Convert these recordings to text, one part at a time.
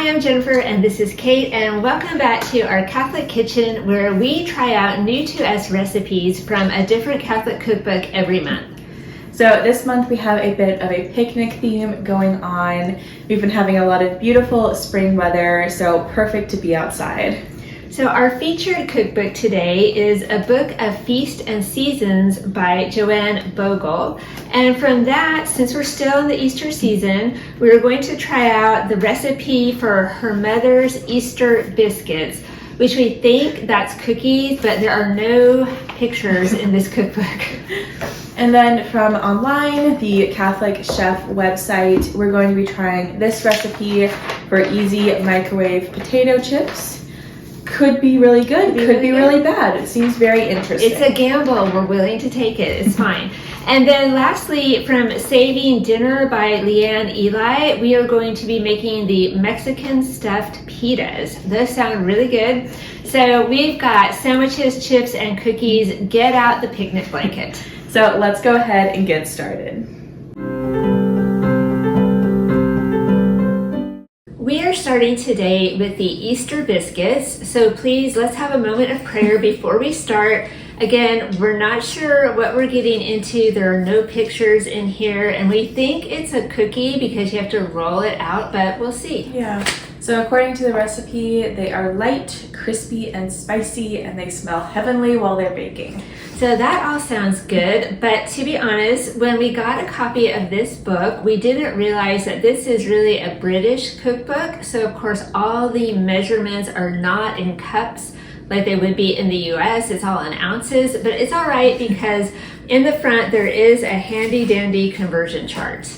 Hi, I'm Jennifer and this is Kate, and welcome back to our Catholic Kitchen, where we try out new to us recipes from a different Catholic cookbook every month. So this month we have a bit of a picnic theme going on. We've been having a lot of beautiful spring weather, so perfect to be outside. So our featured cookbook today is a book of Feast and Seasons by Joanna Bogle. And from that, since we're still in the Easter season, we're going to try out the recipe for her mother's Easter biscuits, which we think that's cookies, but there are no pictures in this cookbook. And then from online, the Catholic Chef website, we're going to be trying this recipe for easy microwave potato chips. Could be really good, could be really bad. It seems very interesting. It's a gamble. We're willing to take it. It's fine. And then lastly, from Saving Dinner by Leanne Eli, we are going to be making the Mexican stuffed pitas. Those sound really good. So we've got sandwiches, chips, and cookies. Get out the picnic blanket. So let's go ahead and get started. We are starting today with the Easter biscuits, so please let's have a moment of prayer before we start. Again, we're not sure what we're getting into. There are no pictures in here, and we think it's a cookie because you have to roll it out, but we'll see. Yeah, so according to the recipe, they are light, crispy, and spicy, and they smell heavenly while they're baking. So that all sounds good, but to be honest, when we got a copy of this book, we didn't realize that this is really a British cookbook. So of course, all the measurements are not in cups like they would be in the US. It's all in ounces, but it's all right because in the front there is a handy dandy conversion chart.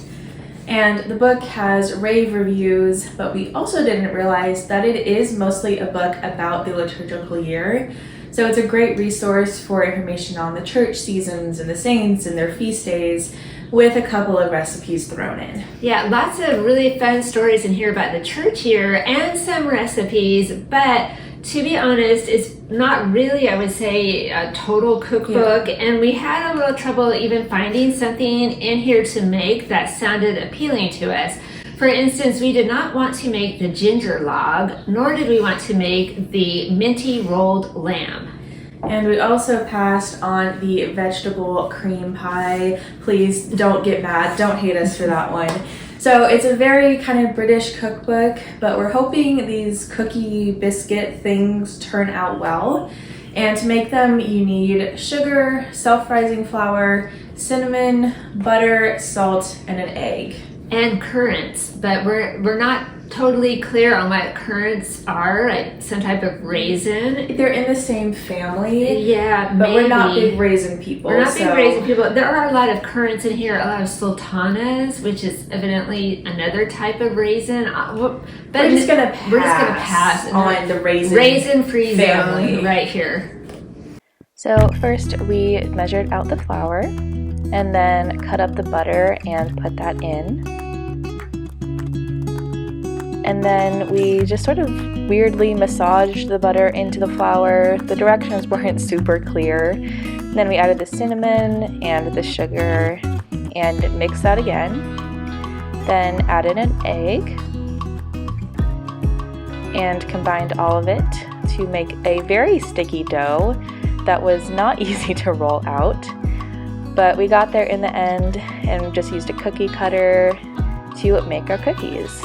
And the book has rave reviews, but we also didn't realize that it is mostly a book about the liturgical year. So it's a great resource for information on the church seasons and the saints and their feast days, with a couple of recipes thrown in. Yeah, lots of really fun stories in here about the church year and some recipes, but to be honest, it's not really, I would say, a total cookbook, and we had a little trouble even finding something in here to make that sounded appealing to us. For instance, we did not want to make the ginger log, nor did we want to make the minty rolled lamb. And we also passed on the vegetable cream pie. Please don't get mad, don't hate us for that one. So it's a very kind of British cookbook, but we're hoping these cookie biscuit things turn out well. And to make them, you need sugar, self-rising flour, cinnamon, butter, salt, and an egg. And currants, but we're not totally clear on what currants are, like some type of raisin. They're in the same family. Yeah, but maybe. we're not big raisin people. We're not big raisin people. There are a lot of currants in here, a lot of sultanas, which is evidently another type of raisin. But we're just gonna pass on the raisin-free family zone right here. So first we measured out the flour and then cut up the butter and put that in. And then we just sort of weirdly massaged the butter into the flour. The directions weren't super clear. And then we added the cinnamon and the sugar and mixed that again. Then added an egg and combined all of it to make a very sticky dough that was not easy to roll out. But we got there in the end and just used a cookie cutter to make our cookies.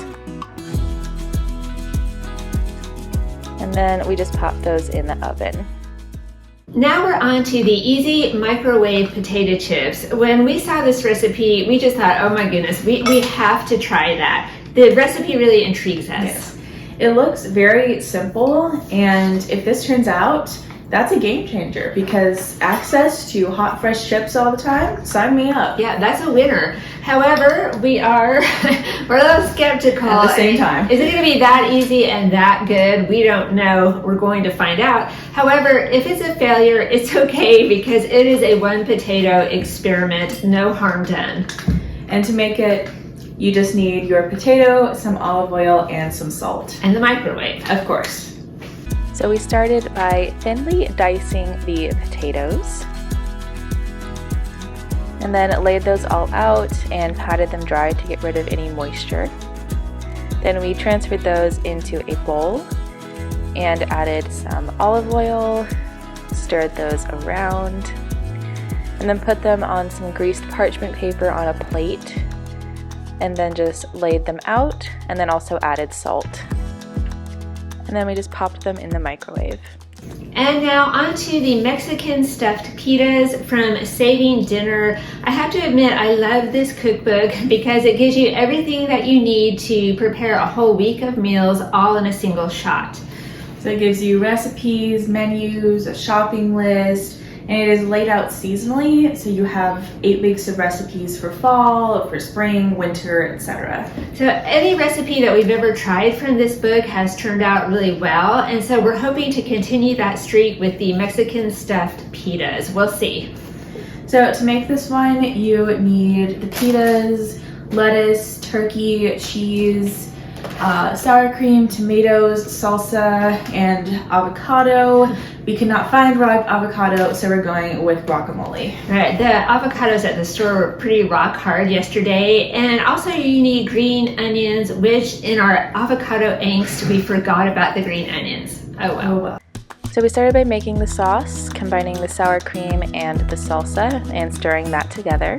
And then we just pop those in the oven. Now we're on to the easy microwave potato chips. When we saw this recipe, we just thought, oh my goodness, we have to try that. The recipe really intrigues us. Yes. It looks very simple, and if this turns out, that's a game changer, because access to hot, fresh chips all the time, sign me up. Yeah, that's a winner. However, we're a little skeptical. At the same time. Is it going to be that easy and that good? We don't know. We're going to find out. However, if it's a failure, it's okay, because it is a one potato experiment, no harm done. And to make it, you just need your potato, some olive oil, and some salt. And the microwave. Of course. So we started by thinly dicing the potatoes and then laid those all out and patted them dry to get rid of any moisture. Then we transferred those into a bowl and added some olive oil, stirred those around, and then put them on some greased parchment paper on a plate, and then just laid them out, and then also added salt. And then we just popped them in the microwave. And now onto the Mexican stuffed pitas from Saving Dinner. I have to admit, I love this cookbook because it gives you everything that you need to prepare a whole week of meals all in a single shot. So it gives you recipes, menus, a shopping list, and it is laid out seasonally. So you have 8 weeks of recipes for fall, for spring, winter, etc. So any recipe that we've ever tried from this book has turned out really well. And so we're hoping to continue that streak with the Mexican stuffed pitas. We'll see. So to make this one, you need the pitas, lettuce, turkey, cheese, sour cream, tomatoes, salsa, and avocado. We could not find raw avocado, so we're going with guacamole. Right, the avocados at the store were pretty rock hard yesterday. And also you need green onions, which in our avocado angst, we forgot about the green onions. Oh well. So we started by making the sauce, combining the sour cream and the salsa and stirring that together.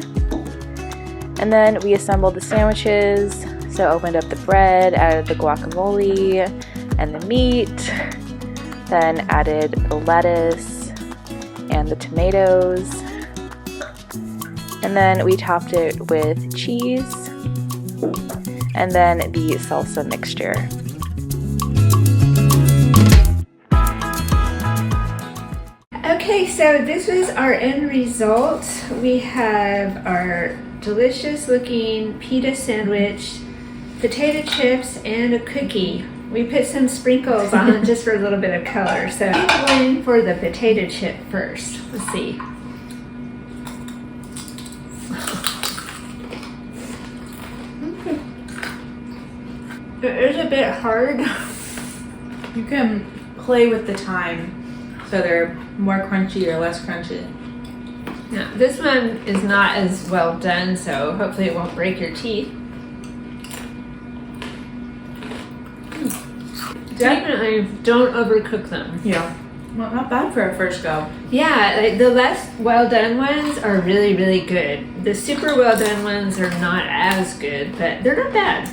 And then we assembled the sandwiches. So opened up the bread, added the guacamole and the meat, then added the lettuce and the tomatoes, and then we topped it with cheese and then the salsa mixture. Okay, so this was our end result. We have our delicious looking pita sandwich, potato chips, and a cookie. We put some sprinkles on just for a little bit of color. So I'm going for the potato chip first. Let's see. It is a bit hard. You can play with the time so they're more crunchy or less crunchy. Now, this one is not as well done, so hopefully it won't break your teeth. Definitely don't overcook them. Yeah. Well, not bad for a first go. Yeah, like the less well done ones are really, really good. The super well done ones are not as good, but they're not bad.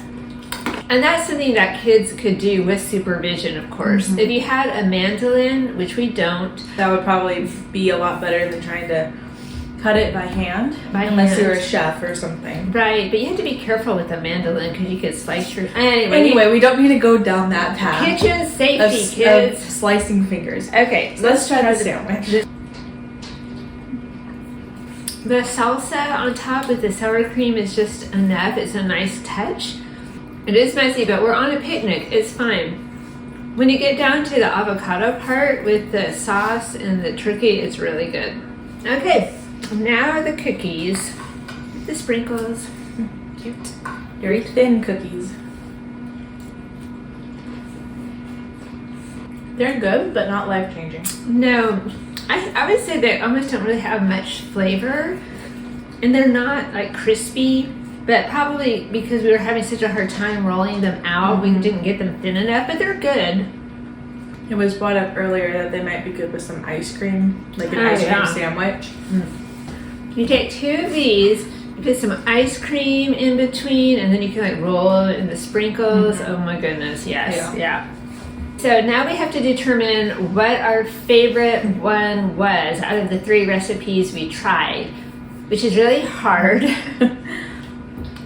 And that's something that kids could do with supervision, of course. If you had a mandolin, which we don't, That would probably be a lot better than trying to cut it by hand. Unless Unless you're a chef or something. right, but you have to be careful with a mandolin because you could slice your... Anyway, we don't need to go down that path. kitchen safety, of kids. slicing fingers. Okay, So let's try the sandwich. The salsa on top with the sour cream is just enough. It's a nice touch. It is messy, but we're on a picnic. It's fine. When you get down to the avocado part with the sauce and the turkey, it's really good. Okay, now the cookies. The sprinkles. Cute. Very thin cookies. They're good, but not life-changing. No, I would say they almost don't really have much flavor. And they're not like crispy, but probably because we were having such a hard time rolling them out, we didn't get them thin enough, but they're good. It was brought up earlier that they might be good with some ice cream, like an ice cream sandwich. You take 2 of these, you put some ice cream in between, and then you can like roll it in the sprinkles. Oh my goodness, yes, yeah. So now we have to determine what our favorite one was out of the 3 recipes we tried, which is really hard.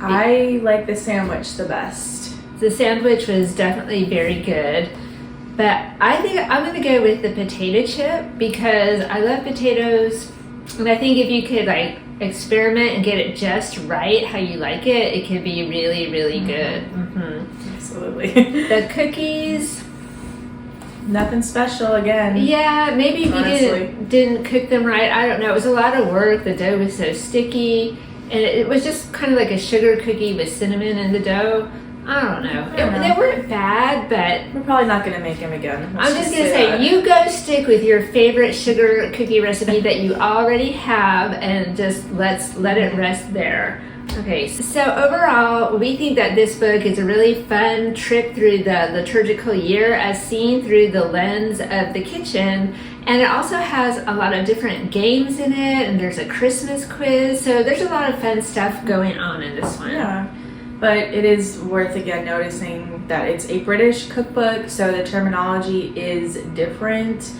I like the sandwich the best. The sandwich was definitely very good. But I think I'm going to go with the potato chip because I love potatoes. And I think if you could like experiment and get it just right, how you like it, it could be really, really good. Absolutely. The cookies. Nothing special again. Yeah, maybe if Honestly. you didn't cook them right. I don't know. It was a lot of work. The dough was so sticky. And it was just kind of like a sugar cookie with cinnamon in the dough. I don't know. They weren't bad, but We're probably not going to make them again. I'm just going to say, you go stick with your favorite sugar cookie recipe that you already have and just let it rest there. Okay, so overall, we think that this book is a really fun trip through the liturgical year as seen through the lens of the kitchen. And it also has a lot of different games in it, and there's a Christmas quiz. So there's a lot of fun stuff going on in this one. Yeah, but it is worth again noticing that it's a British cookbook, so the terminology is different.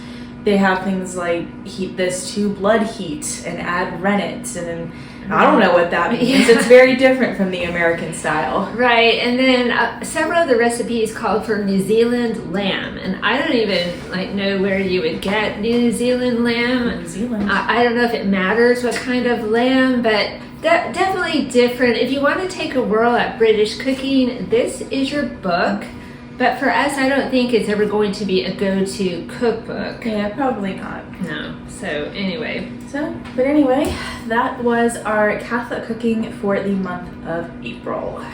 They have things like heat this to blood heat and add rennet, and I don't know what that means. Yeah. It's very different from the American style. Right, and then several of the recipes called for New Zealand lamb, and I don't even know where you would get New Zealand lamb. New Zealand. I don't know if it matters what kind of lamb, but definitely different. If you want to take a whirl at British cooking, this is your book. But for us, I don't think it's ever going to be a go-to cookbook. Yeah, probably not. No. So anyway. But anyway, that was our Catholic cooking for the month of April.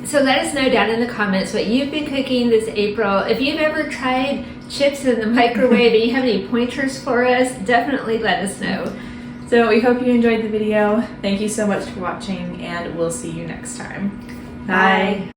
So let us know down in the comments what you've been cooking this April. If you've ever tried chips in the microwave and you have any pointers for us, definitely let us know. So we hope you enjoyed the video. Thank you so much for watching, and we'll see you next time. Bye.